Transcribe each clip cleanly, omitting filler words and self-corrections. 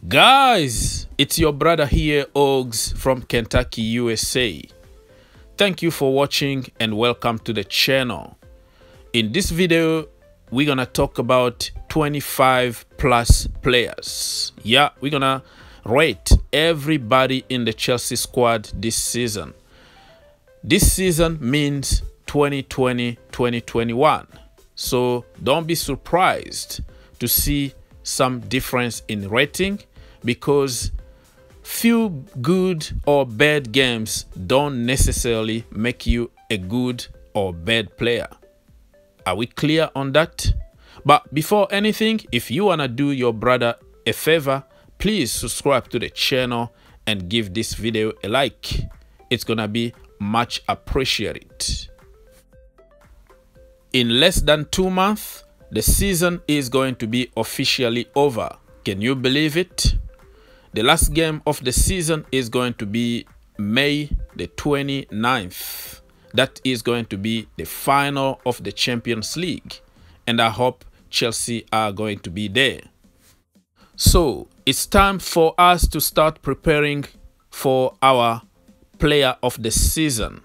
Guys, it's your brother here, Ogs from Kentucky, USA. Thank you for watching and welcome to the channel. In this video, we're gonna talk about 25 plus players. Yeah, we're gonna rate everybody in the Chelsea squad this season. This season means 2020-2021. So don't be surprised to see some difference in rating, because few good or bad games don't necessarily make you a good or bad player. Are we clear on that? But before anything, if you wanna do your brother a favor, please subscribe to the channel and give this video a like. It's gonna be much appreciated. In less than 2 months, the season is going to be officially over. Can you believe it? The last game of the season is going to be May the 29th. That is going to be the final of the Champions League. And I hope Chelsea are going to be there. So it's time for us to start preparing for our player of the season.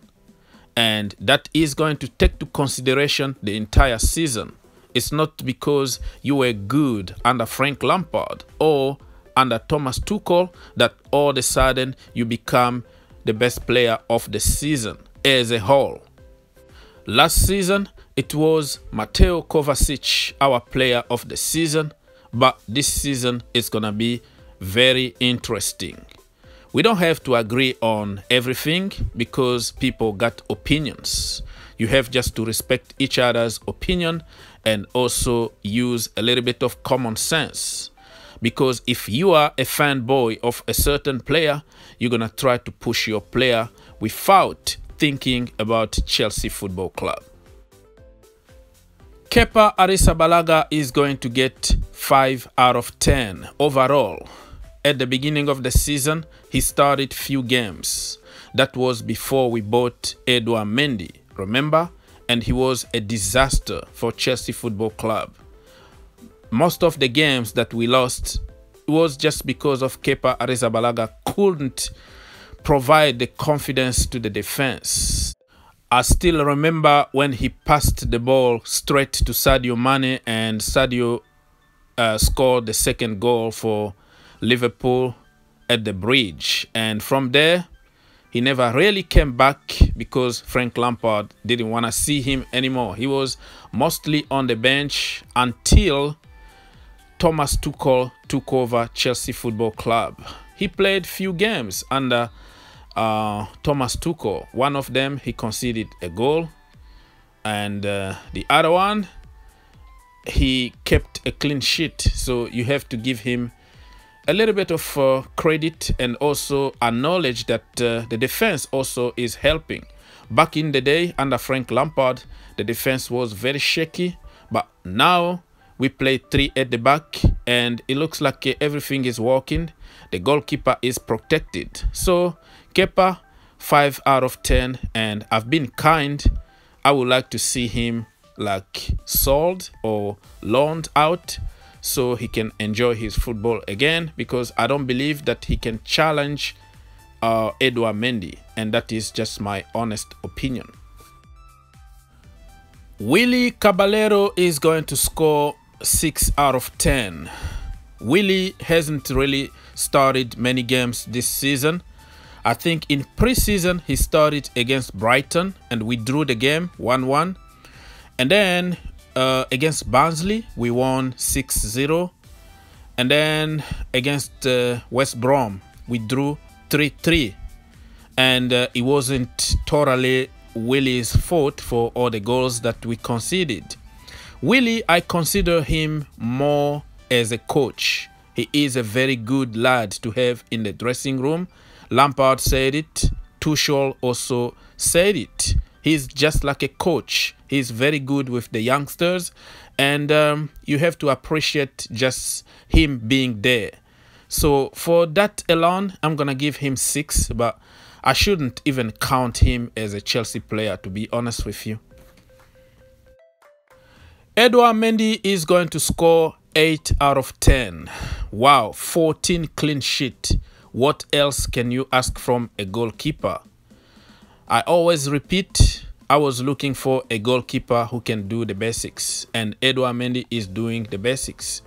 And that is going to take into consideration the entire season. It's not because you were good under Frank Lampard or under Thomas Tuchel that all of a sudden you become the best player of the season as a whole. Last season, it was Mateo Kovacic, our player of the season, but this season is going to be very interesting. We don't have to agree on everything because people got opinions. You have just to respect each other's opinion and also use a little bit of common sense. Because if you are a fanboy of a certain player, you're going to try to push your player without thinking about Chelsea Football Club. Kepa Arrizabalaga is going to get 5 out of 10 overall. At the beginning of the season, he started few games. That was before we bought MENDY, remember? And he was a disaster for Chelsea Football Club. Most of the games that we lost was just because of Kepa Arrizabalaga couldn't provide the confidence to the defense. I still remember when he passed the ball straight to Sadio Mane and Sadio scored the second goal for Liverpool at the bridge. And from there, he never really came back because Frank Lampard didn't want to see him anymore. He was mostly on the bench until Thomas Tuchel took over Chelsea Football Club. He played few games under Thomas Tuchel. One of them, he conceded a goal. And the other one, he kept a clean sheet. So you have to give him a little bit of credit and also acknowledge that the defense also is helping. Back in the day under Frank Lampard, the defense was very shaky, but now we play 3 at the back and it looks like everything is working. The goalkeeper is protected. So Kepa, 5 out of 10, and I've been kind. I would like to see him like sold or loaned out so he can enjoy his football again, because I don't believe that he can challenge MENDY, and that is just my honest opinion. CABALLERO is going to score 6 out of 10. Willie hasn't really started many games this season. I think in pre-season he started against Brighton and we drew the game 1-1. And then against Barnsley, we won 6-0. And then against West Brom, we drew 3-3. And it wasn't totally Willie's fault for all the goals that we conceded. Willie, I consider him more as a coach. He is a very good lad to have in the dressing room. Lampard said it. Tuchel also said it. He's just like a coach. He's very good with the youngsters, and you have to appreciate just him being there. So for that alone, I'm gonna give him 6, but I shouldn't even count him as a Chelsea player, to be honest with you. Mendy is going to score 8 out of 10. Wow, 14 clean sheet. What else can you ask from a goalkeeper? I always repeat, I was looking for a goalkeeper who can do the basics, and Edouard Mendy is doing the basics.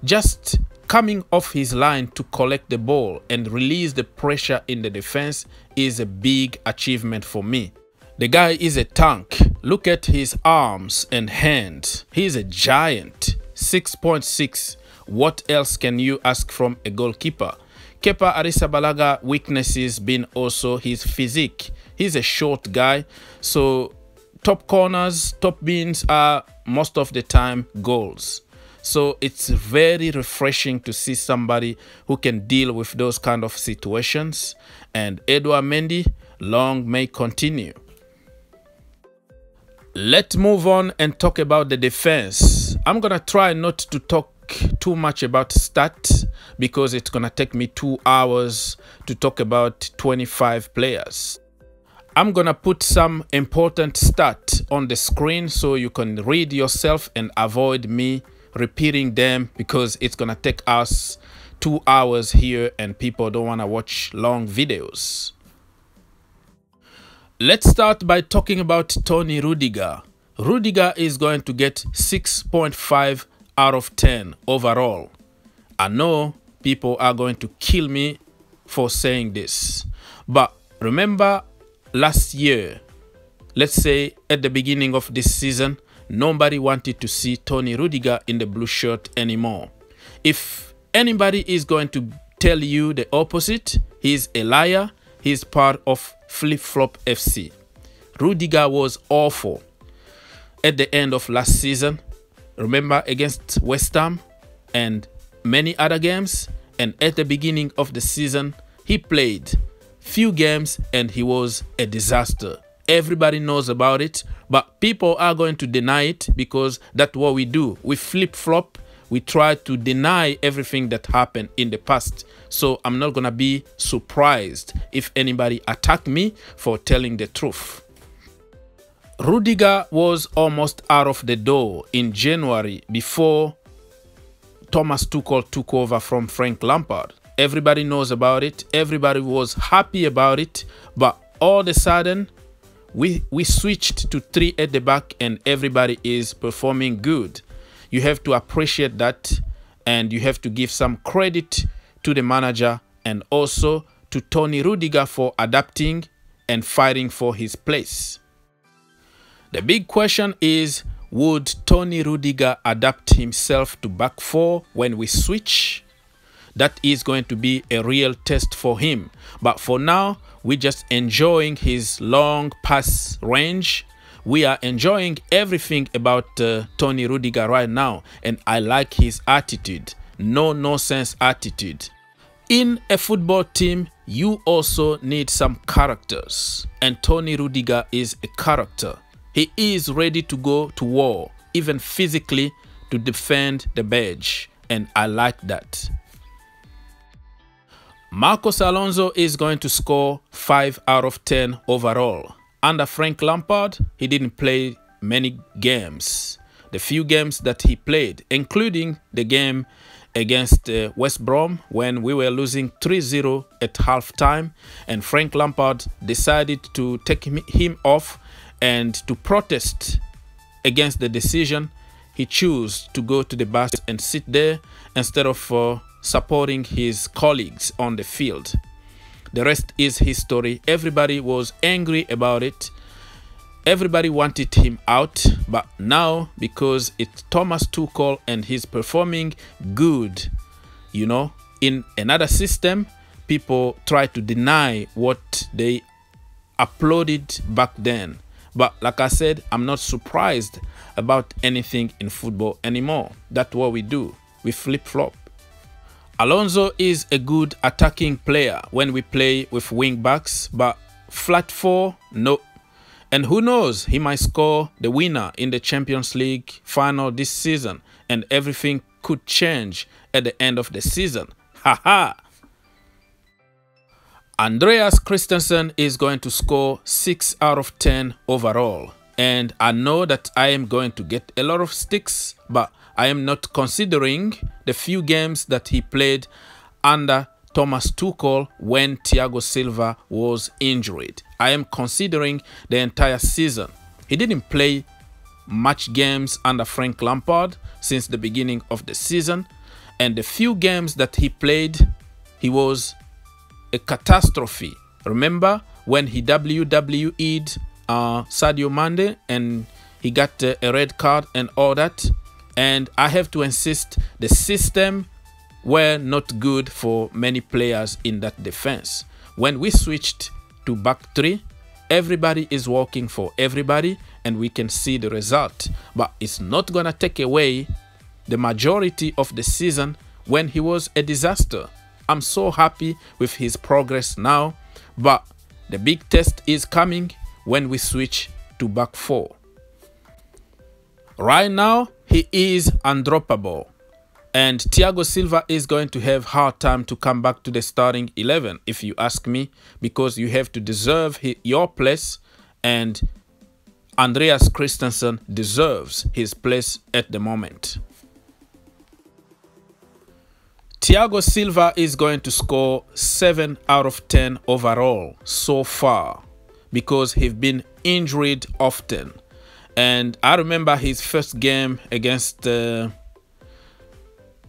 Just coming off his line to collect the ball and release the pressure in the defense is a big achievement for me. The guy is a tank. Look at his arms and hands. He's a giant. 6.6. What else can you ask from a goalkeeper? Kepa Arrizabalaga weaknesses been also his physique. He's a short guy, so top corners, top bins are most of the time goals. So it's very refreshing to see somebody who can deal with those kind of situations. And Edouard Mendy, long may continue. Let's move on and talk about the defense. I'm gonna try not to talk too much about stats because it's gonna take me 2 hours to talk about 25 players. I'm gonna put some important stats on the screen so you can read yourself and avoid me repeating them, because it's gonna take us 2 hours here and people don't want to watch long videos. Let's start by talking about Tony Rudiger. Rudiger is going to get 6.5 out of 10 overall. I know people are going to kill me for saying this, but remember last year, let's say at the beginning of this season, nobody wanted to see Tony Rudiger in the blue shirt anymore. If anybody is going to tell you the opposite, he's a liar. He's part of Flip-Flop FC. Rudiger was awful at the end of last season. Remember, against West Ham and many other games. And at the beginning of the season, he played few games and he was a disaster. Everybody knows about it, but people are going to deny it because that's what we do. We flip-flop. We try to deny everything that happened in the past. So I'm not going to be surprised if anybody attack me for telling the truth. Rudiger was almost out of the door in January before Thomas Tuchel took over from Frank Lampard. Everybody knows about it. Everybody was happy about it. But all of a sudden, we switched to 3 at the back and everybody is performing good. You have to appreciate that, and you have to give some credit to the manager and also to Tony Rudiger for adapting and fighting for his place. The big question is, would Tony Rudiger adapt himself to back 4 when we switch? That is going to be a real test for him. But for now, we're just enjoying his long pass range. We are enjoying everything about Tony Rudiger right now, and I like his attitude. No nonsense attitude. In a football team, you also need some characters, and Tony Rudiger is a character. He is ready to go to war, even physically, to defend the badge, and I like that. Marcos Alonso is going to score 5 out of 10 overall. Under Frank Lampard, he didn't play many games. The few games that he played, including the game against West Brom when we were losing 3-0 at halftime, and Frank Lampard decided to take him off and to protest against the decision. He chose to go to the bus and sit there instead of supporting his colleagues on the field. The rest is history. Everybody was angry about it. Everybody wanted him out. But now, because it's Thomas Tuchel and he's performing good, you know, in another system, people try to deny what they uploaded back then. But like I said, I'm not surprised about anything in football anymore. That's what we do. We flip-flop. Alonso is a good attacking player when we play with wing backs, but flat 4, no. And who knows, he might score the winner in the Champions League final this season, and everything could change at the end of the season. Haha! Andreas Christensen is going to score 6 out of 10 overall. And I know that I am going to get a lot of sticks, but I am not considering the few games that he played under Thomas Tuchel when Thiago Silva was injured. I am considering the entire season. He didn't play much games under Frank Lampard since the beginning of the season, and the few games that he played, he was a catastrophe. Remember when he WWE'd Sadio Mane and he got a red card and all that? And I have to insist, the system were not good for many players in that defense. When we switched to back three, everybody is working for everybody and we can see the result. But it's not gonna take away the majority of the season when he was a disaster. I'm so happy with his progress now, but the big test is coming when we switch to back four. Right now, he is undroppable. And Thiago Silva is going to have hard time to come back to the starting 11, if you ask me, because you have to deserve your place, and Andreas Christensen deserves his place at the moment. Thiago Silva is going to score 7 out of 10 overall so far because he's been injured often. And I remember his first game against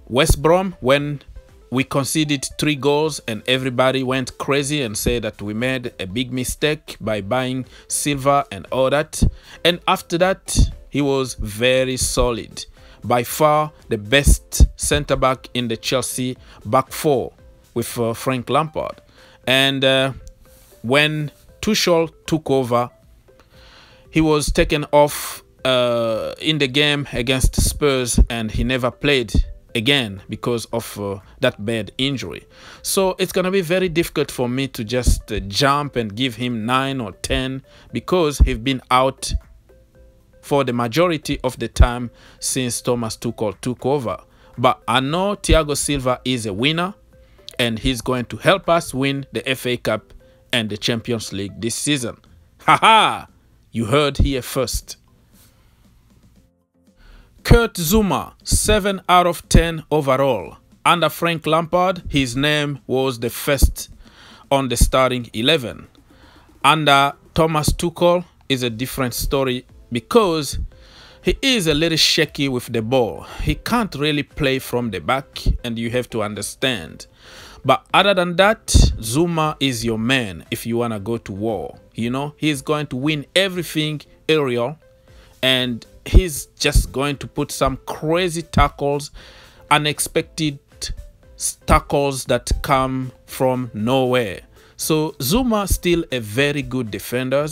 West Brom when we conceded 3 goals and everybody went crazy and said that we made a big mistake by buying Silva and all that. And after that, he was very solid. By far the best centre-back in the Chelsea back four with Frank Lampard. And when Tuchel took over, he was taken off in the game against Spurs and he never played again because of that bad injury. So it's going to be very difficult for me to just jump and give him 9 or 10 because he's been out for the majority of the time since Thomas Tuchel took over. But I know Thiago Silva is a winner and he's going to help us win the FA Cup and the Champions League this season. Haha! You heard here first. Kurt Zouma, 7 out of 10 overall. Under Frank Lampard, his name was the first on the starting 11. Under Thomas Tuchel is a different story because he is a little shaky with the ball. He can't really play from the back and you have to understand. But other than that, Zouma is your man if you want to go to war. You know, he's going to win everything aerial and he's just going to put some crazy tackles, unexpected tackles that come from nowhere. So Zouma still a very good defender.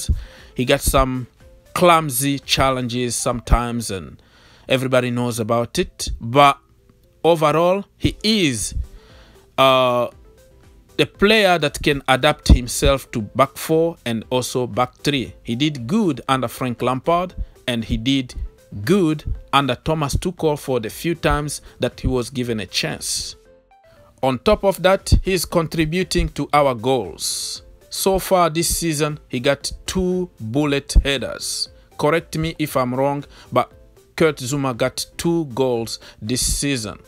He got some clumsy challenges sometimes and everybody knows about it. But overall, he is the player that can adapt himself to back four and also back three. He did good under Frank Lampard and he did good under Thomas Tuchel for the few times that he was given a chance. On top of that, he's contributing to our goals. So far this season, he got 2 bullet headers. Correct me if I'm wrong, but Kurt Zouma got 2 goals this season.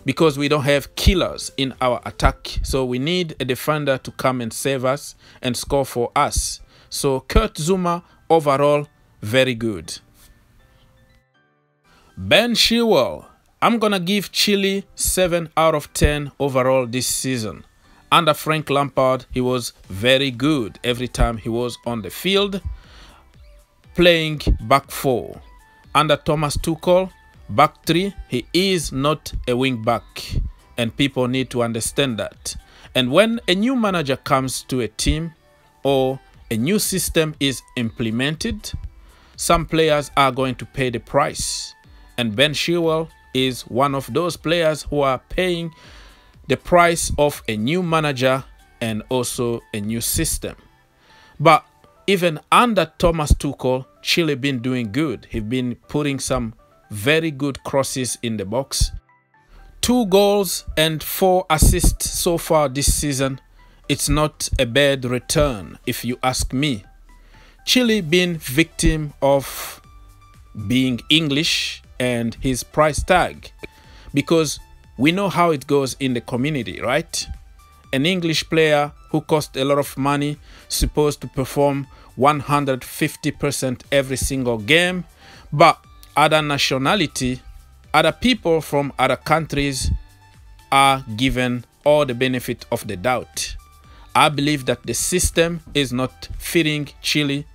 Because we don't have killers in our attack. So we need a defender to come and save us and score for us. So Kurt Zouma overall, very good. Ben Chilwell, I'm gonna give Chile 7 out of 10 overall this season. Under Frank Lampard, he was very good every time he was on the field, playing back four. Under Thomas Tuchel, back three, he is not a wing back, and people need to understand that. And when a new manager comes to a team or a new system is implemented, some players are going to pay the price. And Ben Chilwell is one of those players who are paying the price of a new manager and also a new system. But even under Thomas Tuchel, Chile been doing good. He's been putting some very good crosses in the box. 2 goals and 4 assists so far this season. It's not a bad return if you ask me. Chile been victim of being English and his price tag, because we know how it goes in the community, right? An English player who cost a lot of money supposed to perform 150% every single game, but other nationality, other people from other countries are given all the benefit of the doubt. I believe that the system is not fitting Chile,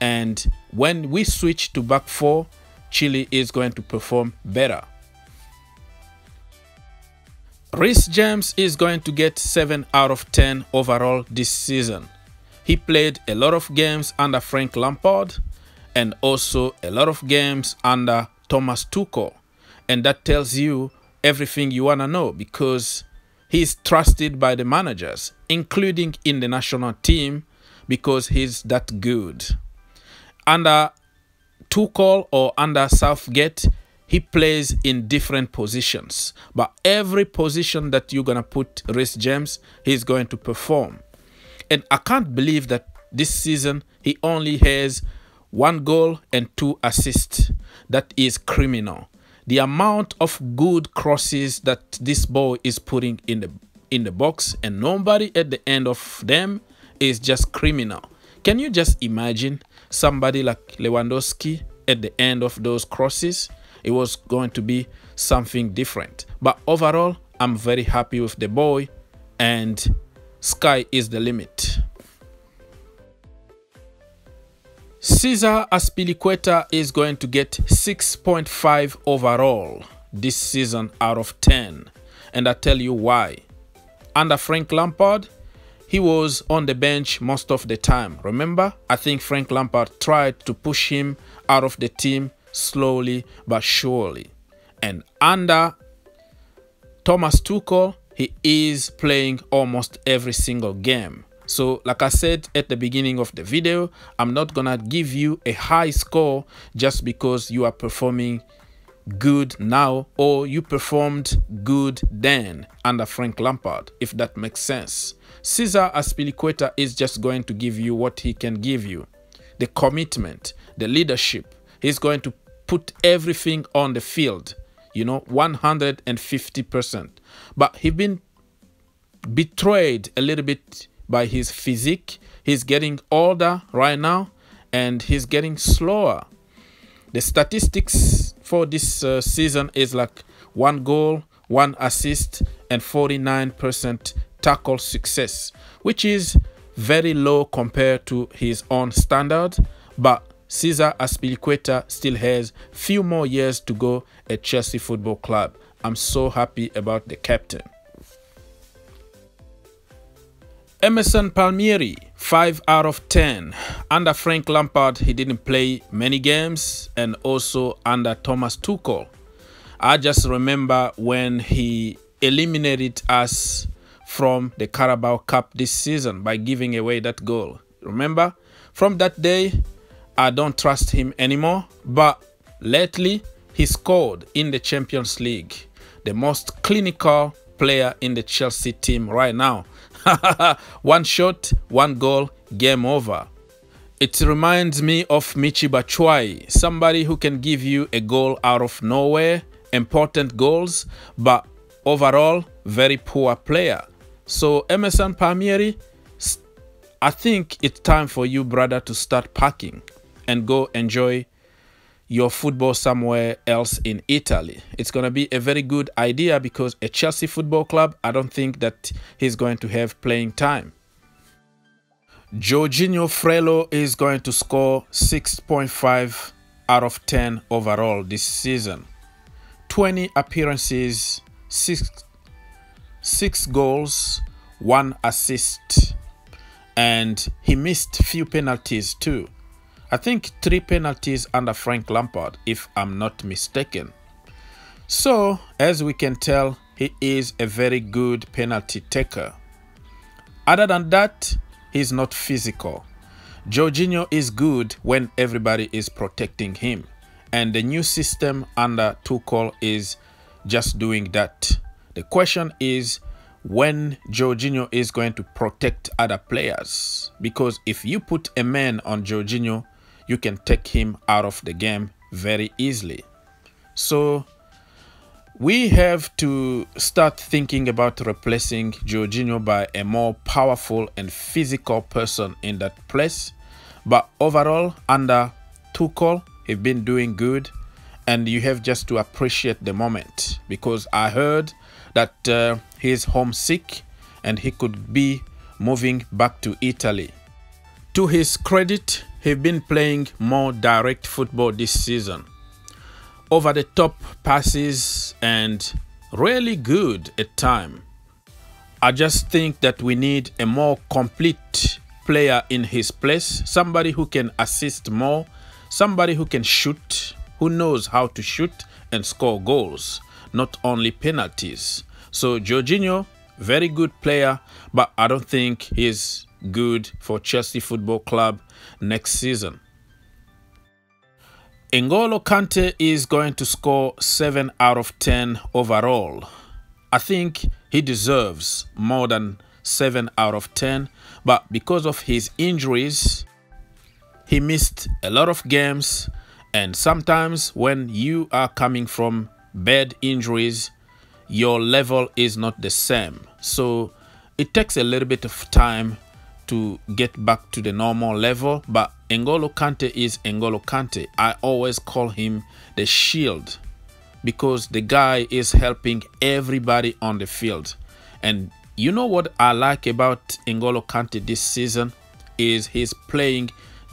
and when we switch to back four, Chile is going to perform better. Reece James is going to get 7 out of 10 overall this season. He played a lot of games under Frank Lampard and also a lot of games under Thomas Tuchel. And that tells you everything you want to know, because he's trusted by the managers, including in the national team, because he's that good. Under Tuchel or under Southgate, he plays in different positions, but every position that you're going to put Reece James, he's going to perform. And I can't believe that this season he only has 1 goal and 2 assists. That is criminal. The amount of good crosses that this boy is putting in the box, and nobody at the end of them, is just criminal. Can you just imagine somebody like Lewandowski at the end of those crosses? It was going to be something different. But overall, I'm very happy with the boy, and sky is the limit. Cesar Azpilicueta is going to get 6.5 overall this season out of 10. And I'll tell you why. Under Frank Lampard, he was on the bench most of the time. Remember, I think Frank Lampard tried to push him out of the team slowly but surely. And under Thomas Tuchel, he is playing almost every single game. So like I said at the beginning of the video, I'm not gonna give you a high score just because you are performing good now or you performed good then under Frank Lampard, if that makes sense. Cesar Azpilicueta is just going to give you what he can give you. The commitment, the leadership. He's going to put everything on the field, you know, 150%. But he's been betrayed a little bit by his physique. He's getting older right now and he's getting slower. The statistics for this season is like 1 goal, 1 assist, and 49% tackle success, which is very low compared to his own standard. But Cesar Azpilicueta still has few more years to go at Chelsea Football Club. I'm so happy about the captain. Emerson Palmieri, 5 out of 10. Under Frank Lampard, he didn't play many games, and also under Thomas Tuchel. I just remember when he eliminated us from the Carabao Cup this season by giving away that goal. Remember? From that day, I don't trust him anymore, but lately he scored in the Champions League. The most clinical player in the Chelsea team right now. 1 shot, 1 goal, game over. It reminds me of Michy Batshuayi, somebody who can give you a goal out of nowhere, important goals, but overall very poor player. So Emerson Palmieri, I think it's time for you, brother, to start packing and go enjoy your football somewhere else in Italy. It's going to be a very good idea because at Chelsea Football Club, I don't think that he's going to have playing time. Jorginho Frello is going to score 6.5 out of 10 overall this season. 20 appearances, 6 goals, 1 assist. And he missed few penalties too. I think 3 penalties under Frank Lampard, if I'm not mistaken. So, as we can tell, he is a very good penalty taker. Other than that, he's not physical. Jorginho is good when everybody is protecting him. And the new system under Tuchel is just doing that. The question is when Jorginho is going to protect other players. Because if you put a man on Jorginho, you can take him out of the game very easily. So we have to start thinking about replacing Jorginho by a more powerful and physical person in that place. But overall, under Tuchel, he's been doing good, and you have just to appreciate the moment, because I heard that he's homesick and he could be moving back to Italy. To his credit, he's been playing more direct football this season. Over the top passes and really good at time. I just think that we need a more complete player in his place, somebody who can assist more, somebody who can shoot, who knows how to shoot and score goals, not only penalties. So Jorginho, very good player, but I don't think he's good for Chelsea Football Club next season. N'Golo Kante is going to score 7 out of 10 overall. I think he deserves more than 7 out of 10, but because of his injuries, he missed a lot of games, and sometimes when you are coming from bad injuries, your level is not the same. So it takes a little bit of time to get back to the normal level, but N'Golo Kante is N'Golo Kante. I always call him the shield because the guy is helping everybody on the field. And you know what I like about N'Golo Kante this season is he's playing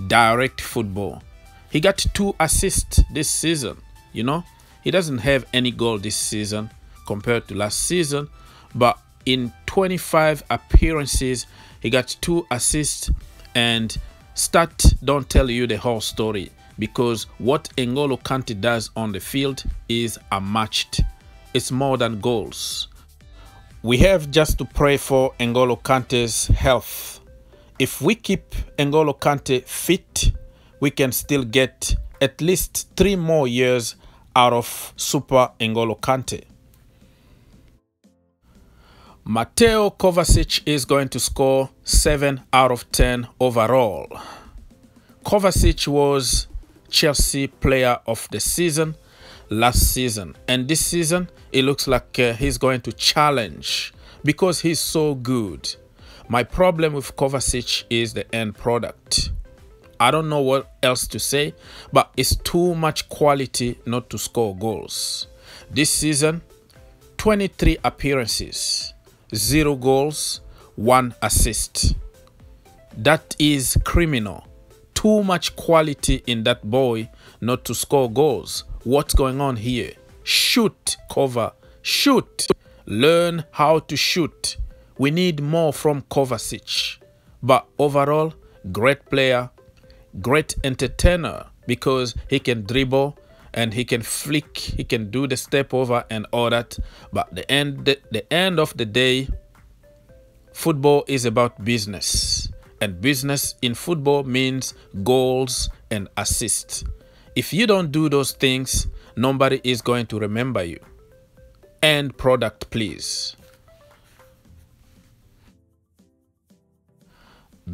direct football. He got 2 assists this season. You know, he doesn't have any goal this season compared to last season, but in 25 appearances, he got 2 assists, and stats don't tell you the whole story, because what N'Golo Kante does on the field is unmatched. It's more than goals. We have just to pray for N'Golo Kante's health. If we keep N'Golo Kante fit, we can still get at least 3 more years out of Super N'Golo Kante. Mateo Kovacic is going to score 7 out of 10 overall. Kovacic was Chelsea Player of the Season last season, and this season it looks like he's going to challenge because he's so good. My problem with Kovacic is the end product. I don't know what else to say, but it's too much quality not to score goals. This season, 23 appearances, 0 goals, 1 assist. That is criminal. Too much quality in that boy not to score goals. What's going on here? Shoot, Kova, shoot. Learn how to shoot. We need more from Kovacic. But overall, great player, great entertainer, because he can dribble and he can flick, he can do the step over and all that. But the end of the day, football is about business. And business in football means goals and assists. If you don't do those things, nobody is going to remember you. End product, please.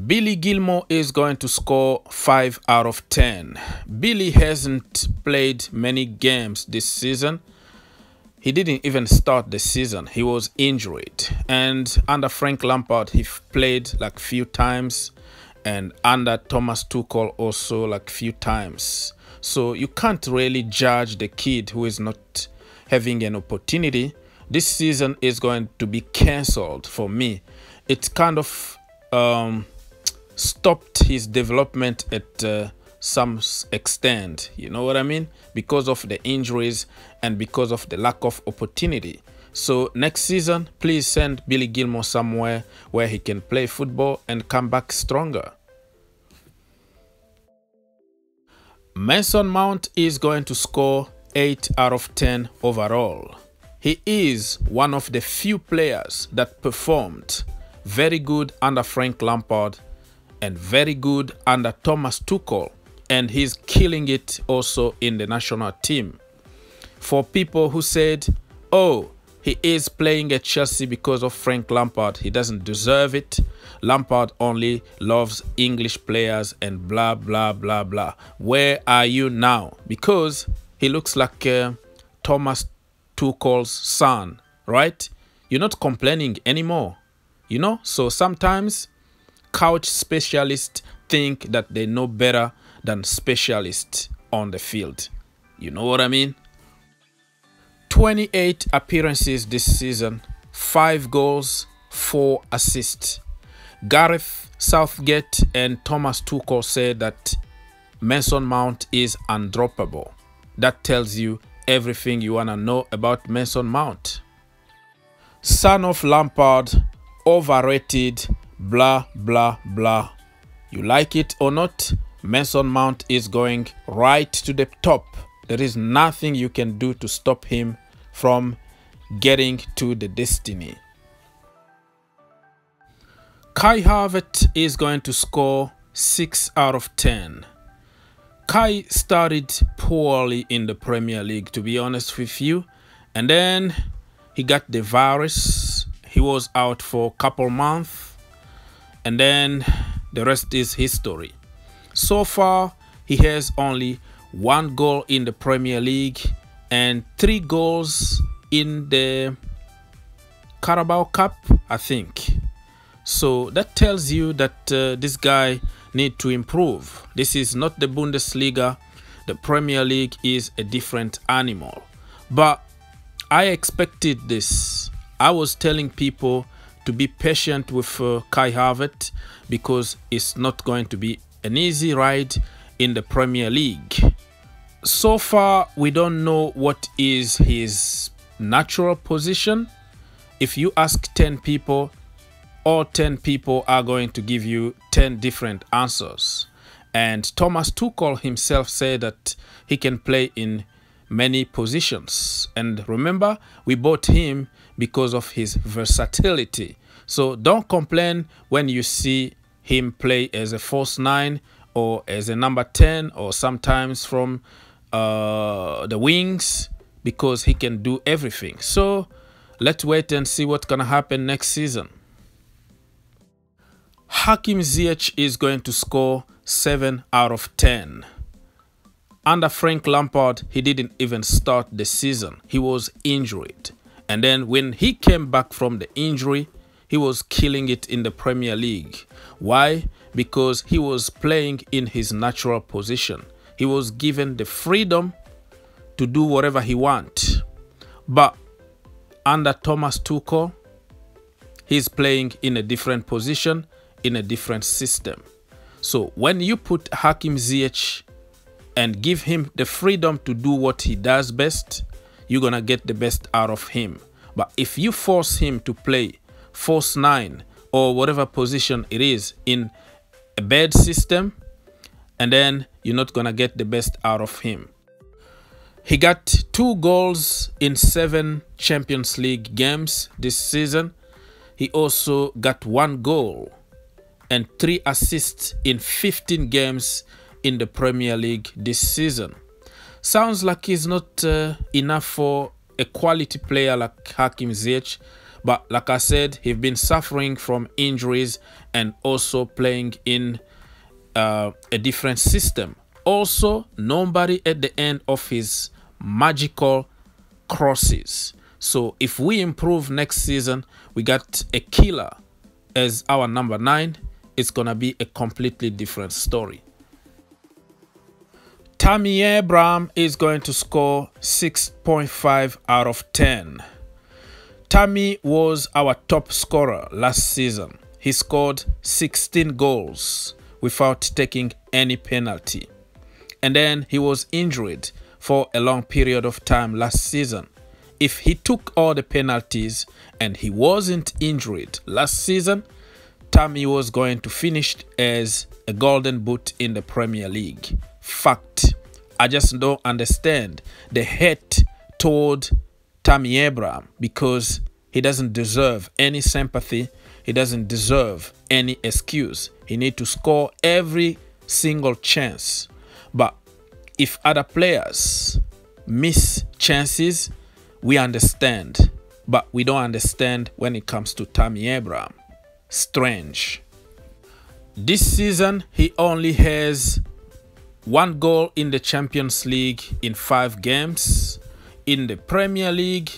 Billy Gilmour is going to score 5 out of 10. Billy hasn't played many games this season. He didn't even start the season. He was injured. And under Frank Lampard, he played like few times. And under Thomas Tuchel also like few times. So you can't really judge the kid who is not having an opportunity. This season is going to be cancelled for me. It's kind of stopped his development at some extent, you know what I mean, because of the injuries and because of the lack of opportunity. So next season, please send Billy Gilmour somewhere where he can play football and come back stronger. Mason Mount is going to score 8 out of 10 overall. He is one of the few players that performed very good under Frank Lampard and very good under Thomas Tuchel, and he's killing it also in the national team. For people who said, oh, he is playing at Chelsea because of Frank Lampard, he doesn't deserve it, Lampard only loves English players and blah blah blah blah, where are you now? Because he looks like Thomas Tuchel's son, right? You're not complaining anymore, you know? So sometimes couch specialists think that they know better than specialists on the field. You know what I mean? 28 appearances this season, 5 goals, 4 assists. Gareth Southgate and Thomas Tuchel said that Mason Mount is undroppable. That tells you everything you want to know about Mason Mount. Son of Lampard, overrated, blah, blah, blah. You like it or not, Mason Mount is going right to the top. There is nothing you can do to stop him from getting to the destiny. Kai Havertz is going to score 6 out of 10. Kai started poorly in the Premier League, to be honest with you. And then he got the virus. He was out for a couple months. And then the rest is history. So far, he has only 1 goal in the Premier League and 3 goals in the Carabao Cup, I think. So that tells you that this guy needs to improve. This is not the Bundesliga. The Premier League is a different animal. But I expected this. I was telling people to be patient with Kai Havertz because it's not going to be an easy ride in the Premier League. So far, we don't know what is his natural position. If you ask 10 people, all 10 people are going to give you 10 different answers. And Thomas Tuchel himself said that he can play in many positions. And remember, we bought him because of his versatility. So don't complain when you see him play as a false 9 or as a number 10 or sometimes from the wings, because he can do everything. So let's wait and see what's going to happen next season. Hakim Ziyech is going to score 7 out of 10. Under Frank Lampard, he didn't even start the season. He was injured. And then when he came back from the injury, he was killing it in the Premier League. Why? Because he was playing in his natural position. He was given the freedom to do whatever he wants. But under Thomas Tuchel, he's playing in a different position, in a different system. So when you put Hakim Ziyech and give him the freedom to do what he does best, you're gonna get the best out of him. But if you force him to play false 9 or whatever position it is in a bad system, and then you're not gonna get the best out of him. He got 2 goals in 7 Champions League games this season. He also got 1 goal and 3 assists in 15 games in the Premier League this season. Sounds like he's not enough for a quality player like Hakim Ziyech, but like I said, he's been suffering from injuries and also playing in a different system. Also, nobody at the end of his magical crosses. So if we improve next season, we got a killer as our number 9. It's gonna be a completely different story. Tammy Abraham is going to score 6.5 out of 10. Tammy was our top scorer last season. He scored 16 goals without taking any penalty. And then he was injured for a long period of time last season. If he took all the penalties and he wasn't injured last season, Tammy was going to finish as a golden boot in the Premier League. Fact. I just don't understand the hate toward Tammy Abraham, because he doesn't deserve any sympathy. He doesn't deserve any excuse. He needs to score every single chance. But if other players miss chances, we understand. But we don't understand when it comes to Tammy Abraham. Strange. This season, he only has 1 goal in the Champions League in 5 games. In the Premier League,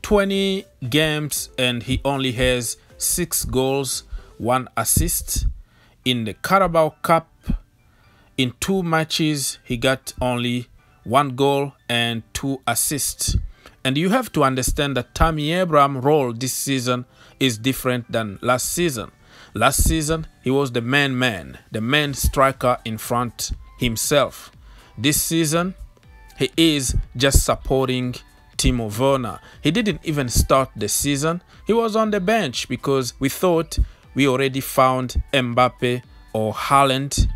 20 games and he only has 6 goals, 1 assist. In the Carabao Cup, in 2 matches, he got only 1 goal and 2 assists. And you have to understand that Tammy Abraham's role this season is different than last season. Last season, he was the man, the main striker in front himself. This season, he is just supporting Timo Werner. He didn't even start the season. He was on the bench because we thought we already found Mbappe or Haaland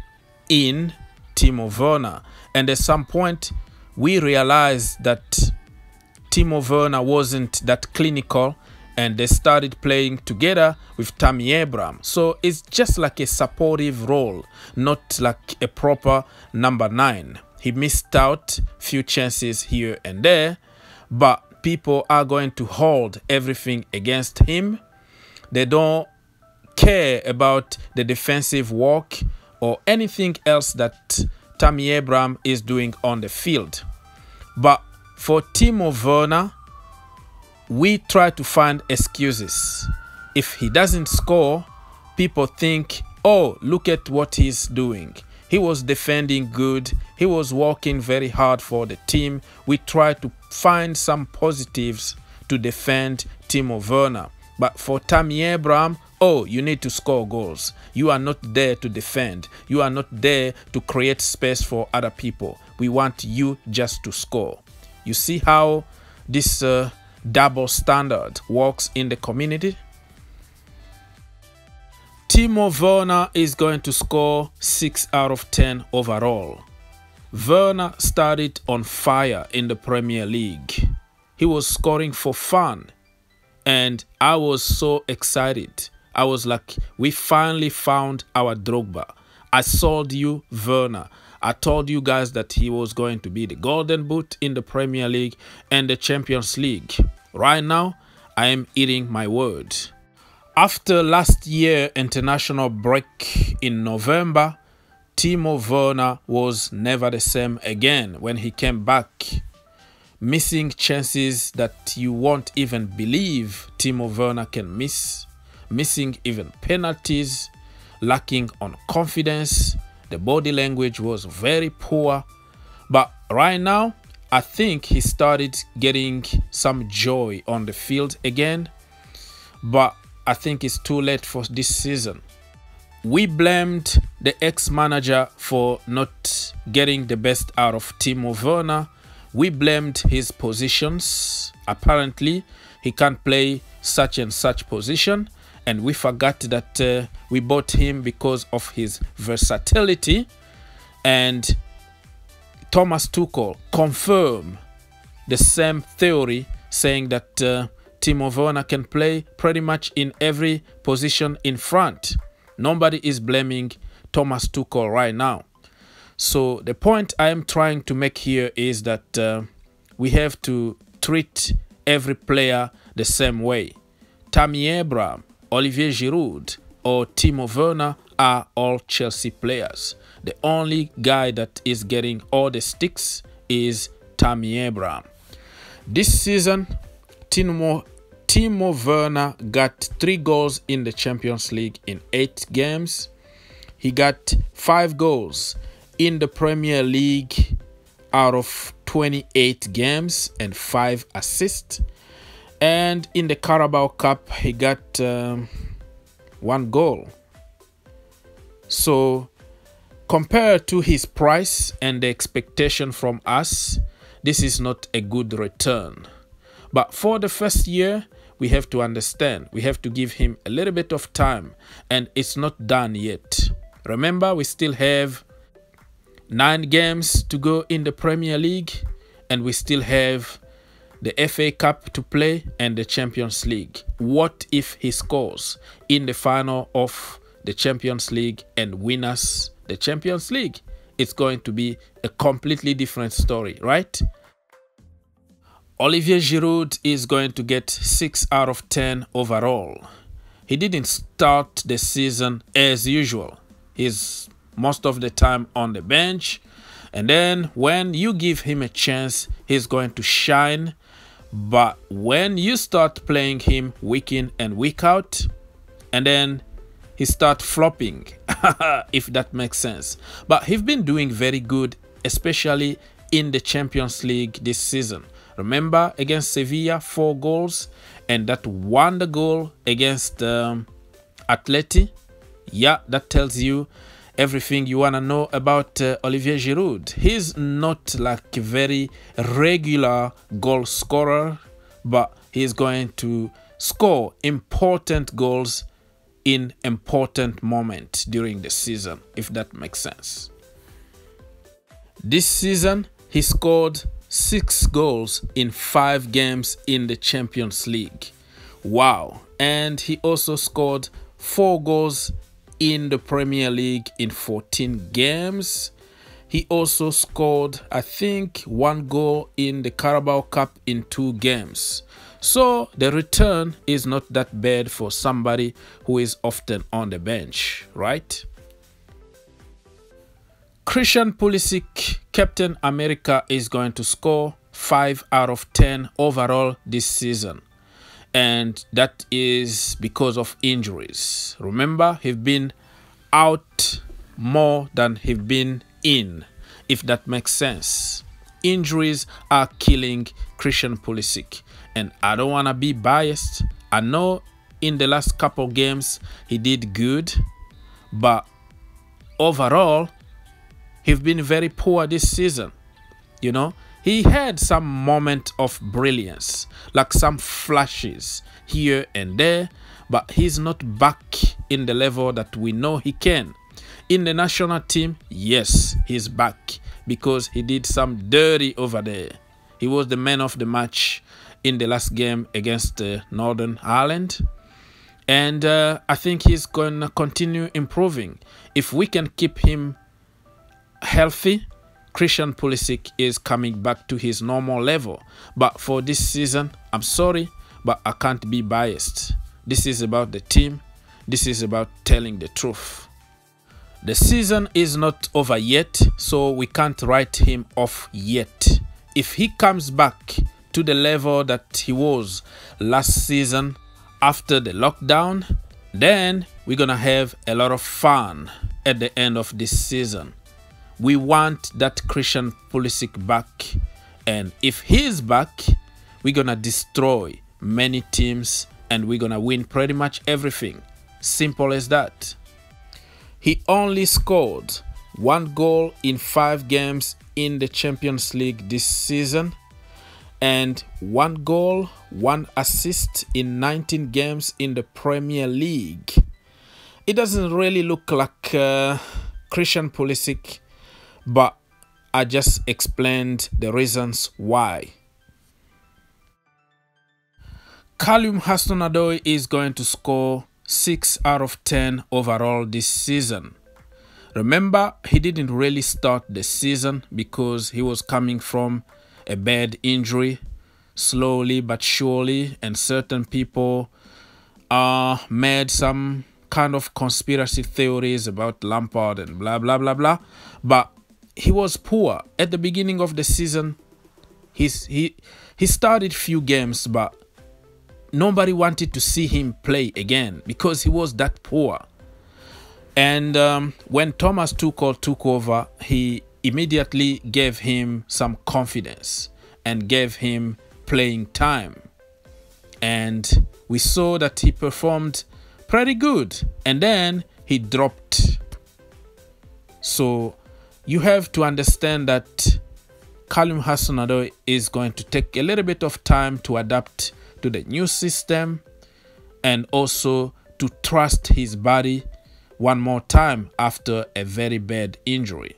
in Timo Werner. And at some point, we realized that Timo Werner wasn't that clinical, and they started playing together with Tammy Abraham. So it's just like a supportive role, not like a proper number 9. He missed out few chances here and there, but people are going to hold everything against him. They don't care about the defensive work or anything else that Tammy Abraham is doing on the field. But for Timo Werner, we try to find excuses. If he doesn't score, people think, oh, look at what he's doing. He was defending good. He was working very hard for the team. We try to find some positives to defend Timo Werner. But for Tammy Abraham, oh, you need to score goals. You are not there to defend. You are not there to create space for other people. We want you just to score. You see how this double standard works in the community? Timo Werner is going to score 6 out of 10 overall. Werner started on fire in the Premier League. He was scoring for fun. And I was so excited. I was like, we finally found our Drogba. I sold you Werner. I told you guys that he was going to be the Golden Boot in the Premier League and the Champions League. Right now, I am eating my word. After last year international break in November, Timo Werner was never the same again when he came back. Missing chances that you won't even believe Timo Werner can miss. Missing even penalties. Lacking on confidence. The body language was very poor. But right now, I think he started getting some joy on the field again. But I think it's too late for this season. We blamed the ex-manager for not getting the best out of Timo Werner. We blamed his positions. Apparently, he can't play such and such position. And we forgot that we bought him because of his versatility. And Thomas Tuchel confirmed the same theory, saying that Timo Werner can play pretty much in every position in front. Nobody is blaming Thomas Tuchel right now. So the point I am trying to make here is that we have to treat every player the same way. Tammy Abraham, Olivier Giroud, or Timo Werner are all Chelsea players. The only guy that is getting all the sticks is Tammy Abraham. This season, Timo Werner got 3 goals in the Champions League in 8 games. He got 5 goals in the Premier League out of 28 games and 5 assists. And in the Carabao Cup, he got 1 goal. So compared to his price and the expectation from us, this is not a good return. But for the first year, we have to understand, we have to give him a little bit of time, and it's not done yet. Remember, we still have 9 games to go in the Premier League, and we still have the FA Cup to play and the Champions League. What if he scores in the final of the Champions League and win us the Champions League? It's going to be a completely different story, right? Olivier Giroud is going to get 6 out of 10 overall. He didn't start the season as usual. He's most of the time on the bench, And then when you give him a chance, he's going to shine. But when you start playing him week in and week out, and then he start flopping, if that makes sense. But he's been doing very good, especially in the Champions League this season. Remember against Sevilla, 4 goals, and that wonder goal against Atleti. Yeah, that tells you everything you want to know about Olivier Giroud. He's not like a very regular goal scorer, but he's going to score important goals in important moments during the season, if that makes sense. This season, he scored 6 goals in 5 games in the Champions League. Wow. And he also scored 4 goals in the Premier League in 14 games. He also scored, I think, 1 goal in the Carabao Cup in 2 games. So the return is not that bad for somebody who is often on the bench, right? Christian Pulisic, Captain America, is going to score 5 out of 10 overall this season. And that is because of injuries. Remember, he's been out more than he's been in, if that makes sense. Injuries are killing Christian Pulisic. And I don't want to be biased. I know in the last couple games he did good, but overall he's been very poor this season. You know, he had some moment of brilliance, like some flashes here and there, but he's not back in the level that we know he can. In the national team, yes, he's back because he did some dirty over there. He was the man of the match in the last game against Northern Ireland. And I think he's going to continue improving. If we can keep him healthy, Christian Pulisic is coming back to his normal level. But for this season, I'm sorry, but I can't be biased. This is about the team. This is about telling the truth. The season is not over yet, so we can't write him off yet. If he comes back to the level that he was last season after the lockdown, then we're gonna have a lot of fun at the end of this season. We want that Christian Pulisic back, and if he's back, we're gonna destroy many teams and we're gonna win pretty much everything. Simple as that. He only scored 1 goal in 5 games in the Champions League this season, and 1 goal, 1 assist in 19 games in the Premier League. It doesn't really look like Christian Pulisic, but I just explained the reasons why. Callum Hudson-Odoi is going to score 6 out of 10 overall this season. Remember, he didn't really start the season because he was coming from a bad injury, slowly but surely, and certain people made some kind of conspiracy theories about Lampard and blah blah blah blah. But he was poor at the beginning of the season. He started few games, but nobody wanted to see him play again because he was that poor. And when Thomas Tuchel took over, he immediately gave him some confidence and gave him playing time. And we saw that he performed pretty good. And then he dropped. So you have to understand that Callum Hudson-Odoi is going to take a little bit of time to adapt to the new system and also to trust his body one more time after a very bad injury.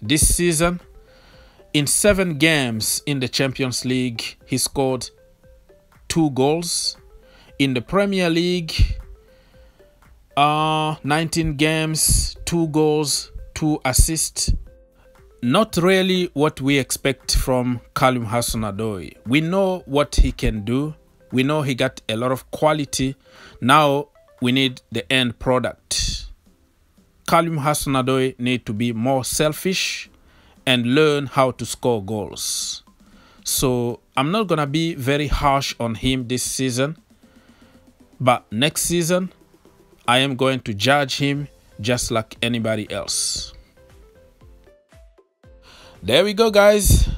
This season, in 7 games in the Champions League, he scored 2 goals. In the Premier League, 19 games, 2 goals, 2 assists. Not really what we expect from Callum Hudson-Odoi. We know what he can do. We know he got a lot of quality. Now we need the end product. Callum Hudson-Odoi need to be more selfish and learn how to score goals. So I'm not gonna be very harsh on him this season, but next season I am going to judge him just like anybody else. There we go, guys.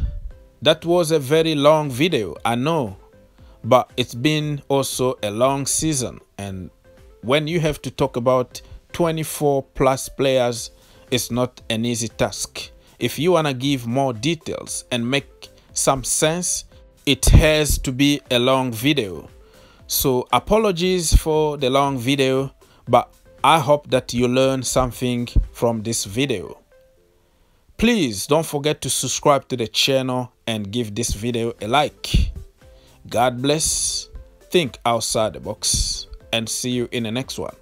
That was a very long video, I know, but it's been also a long season, and when you have to talk about 24 plus players, it's not an easy task. If you want to give more details and make some sense, it has to be a long video. So apologies for the long video, but I hope that you learn something from this video. Please don't forget to subscribe to the channel and give this video a like. God bless, think outside the box, and see you in the next one.